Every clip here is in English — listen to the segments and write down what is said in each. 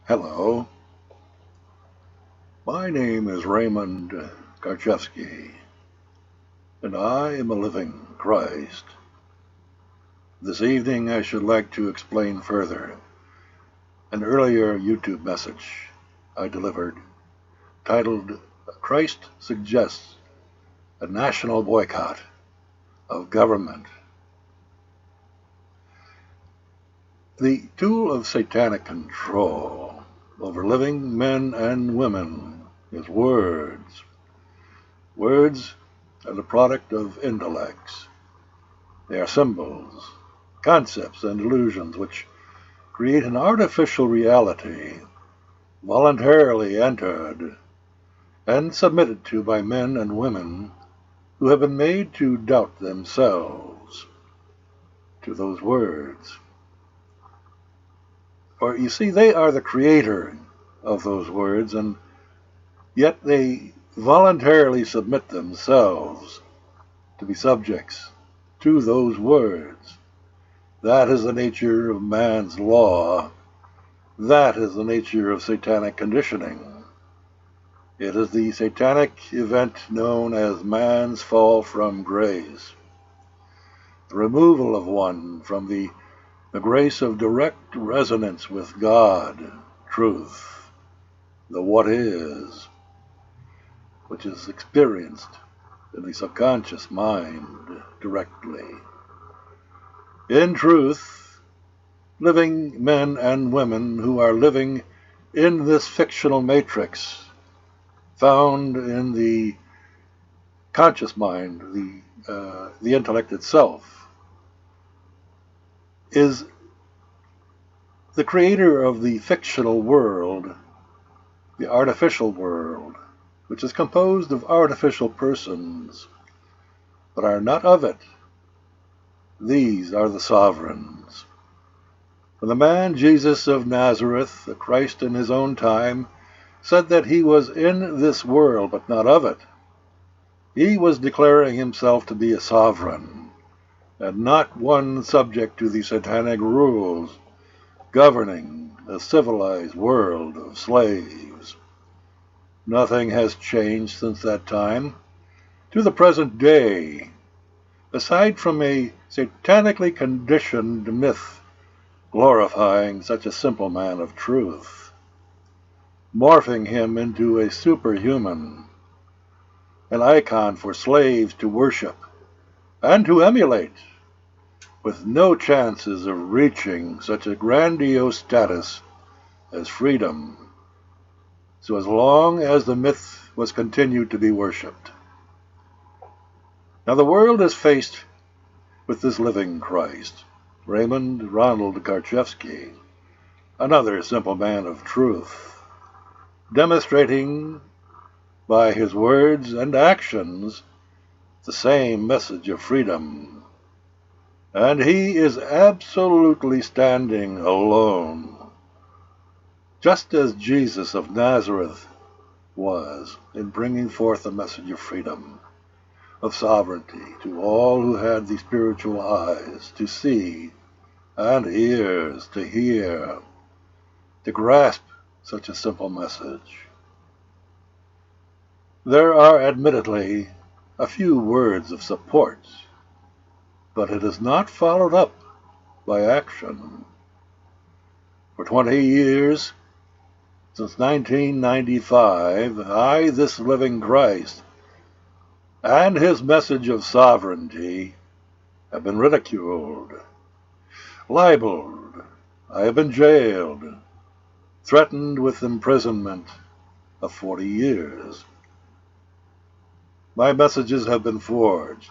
Hello, my name is Raymond Garchevsky, and I am a living Christ. This evening I should like to explain further an earlier YouTube message I delivered titled Christ Suggests a National Boycott of Government. The tool of satanic control over living men and women is words. Words are the product of intellects. They are symbols, concepts, and illusions which create an artificial reality voluntarily entered and submitted to by men and women who have been made to doubt themselves to those words. For you see, they are the creator of those words, and yet they voluntarily submit themselves to be subjects to those words. That is the nature of man's law. That is the nature of satanic conditioning. It is the satanic event known as man's fall from grace. The removal of one from the grace of direct resonance with God, truth, the what is, which is experienced in the subconscious mind directly. In truth, living men and women who are living in this fictional matrix found in the conscious mind, the intellect itself, is the creator of the fictional world, the artificial world, which is composed of artificial persons, but are not of it. These are the sovereigns. For the man Jesus of Nazareth, the Christ in his own time, said that he was in this world, but not of it. He was declaring himself to be a sovereign, and not one subject to the satanic rules governing a civilized world of slaves. Nothing has changed since that time to the present day, aside from a satanically conditioned myth glorifying such a simple man of truth, morphing him into a superhuman, an icon for slaves to worship and to emulate, with no chances of reaching such a grandiose status as freedom, so as long as the myth was continued to be worshipped. Now the world is faced with this living Christ, Raymond Ronald Garchevsky, another simple man of truth, demonstrating by his words and actions the same message of freedom. And he is absolutely standing alone, just as Jesus of Nazareth was in bringing forth the message of freedom, of sovereignty to all who had the spiritual eyes to see and ears to hear, to grasp such a simple message. There are admittedly a few words of support, but it is not followed up by action. For 20 years, since 1995, I, this living Christ, and his message of sovereignty have been ridiculed, libeled. I have been jailed, threatened with imprisonment of 40 years. My messages have been forged.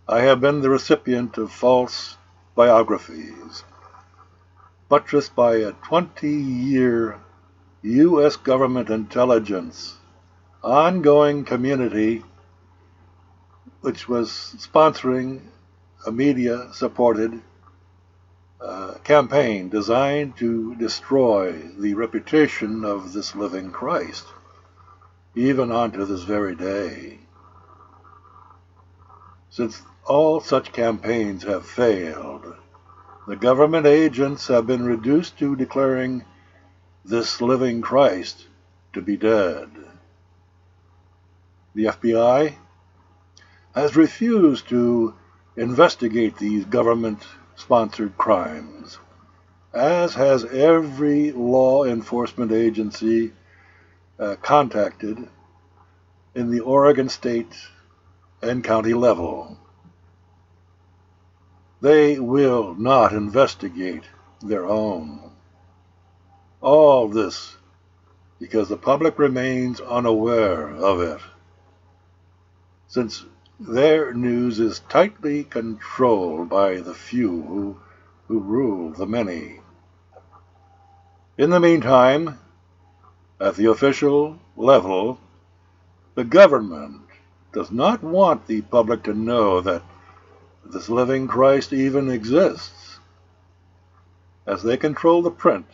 I have been the recipient of false biographies, buttressed by a 20-year U.S. government intelligence ongoing community which was sponsoring a media-supported campaign designed to destroy the reputation of this living Christ, even unto this very day. Since all such campaigns have failed, the government agents have been reduced to declaring this living Christ to be dead. The FBI has refused to investigate these government-sponsored crimes, as has every law enforcement agency contacted in the Oregon state and county level. They will not investigate their own. All this because the public remains unaware of it, since their news is tightly controlled by the few who rule the many. In the meantime, at the official level, the government does not want the public to know that this living Christ even exists, as they control the print,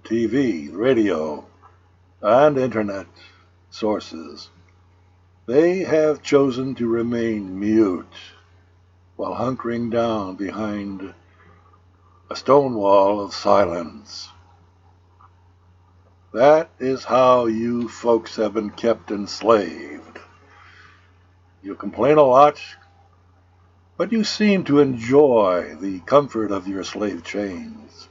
TV, radio, and internet sources. They have chosen to remain mute while hunkering down behind a stone wall of silence. That is how you folks have been kept enslaved. You complain a lot, but you seem to enjoy the comfort of your slave chains,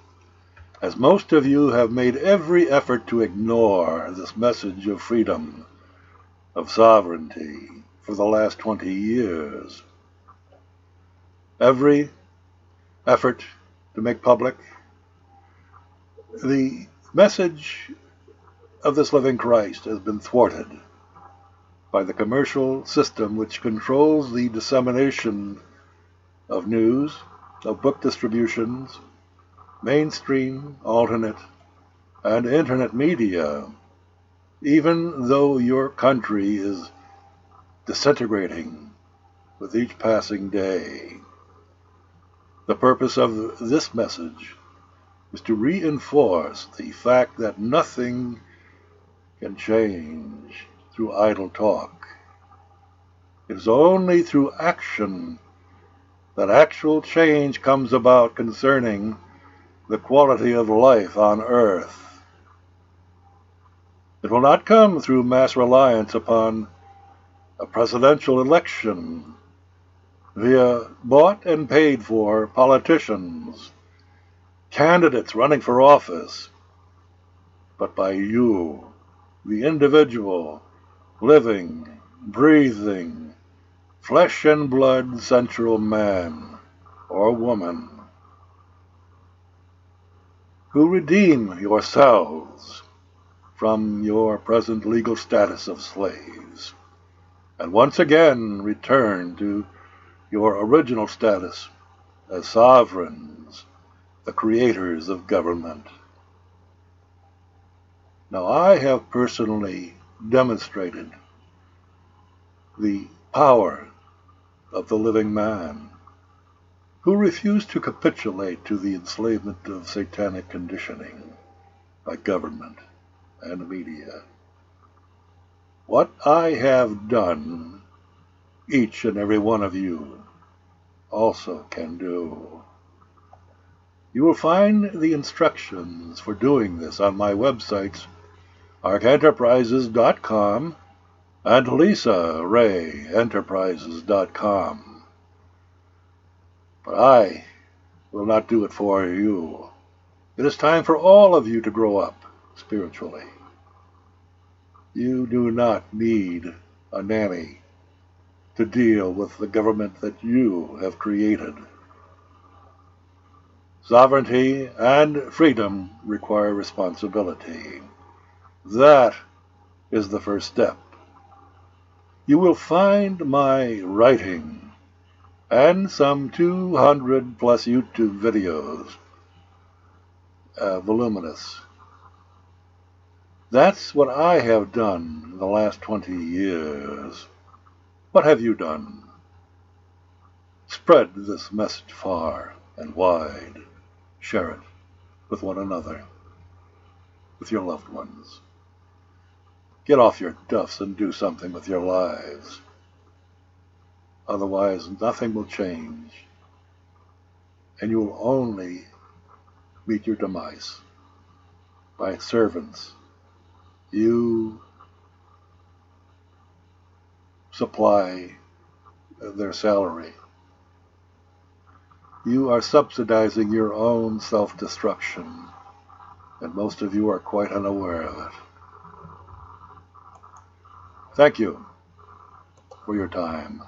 as most of you have made every effort to ignore this message of freedom, of sovereignty, for the last 20 years. Every effort to make public the message of this living Christ has been thwarted by the commercial system which controls the dissemination of news, of book distributions, mainstream, alternate, and internet media, even though your country is disintegrating with each passing day. The purpose of this message is to reinforce the fact that nothing can change through idle talk. It is only through action that actual change comes about concerning the quality of life on earth. It will not come through mass reliance upon a presidential election via bought and paid for politicians, candidates running for office, but by you, the individual, living, breathing, flesh and blood sensual man or woman, who redeem yourselves from your present legal status of slaves, and once again return to your original status as sovereigns, the creators of government. Now, I have personally demonstrated the power of the living man, who refused to capitulate to the enslavement of satanic conditioning by government and media. What I have done, each and every one of you also can do. You will find the instructions for doing this on my websites, arkenterprises.com and lisarayenterprises.com. But I will not do it for you. It is time for all of you to grow up spiritually. You do not need a nanny to deal with the government that you have created. Sovereignty and freedom require responsibility. That is the first step. You will find my writing and some 200 plus YouTube videos, voluminous. That's what I have done in the last 20 years. What have you done? Spread this message far and wide. Share it with one another, with your loved ones. Get off your duffs and do something with your lives. Otherwise, nothing will change, and you will only meet your demise. by servants. You supply their salary. You are subsidizing your own self-destruction, and most of you are quite unaware of it. Thank you for your time.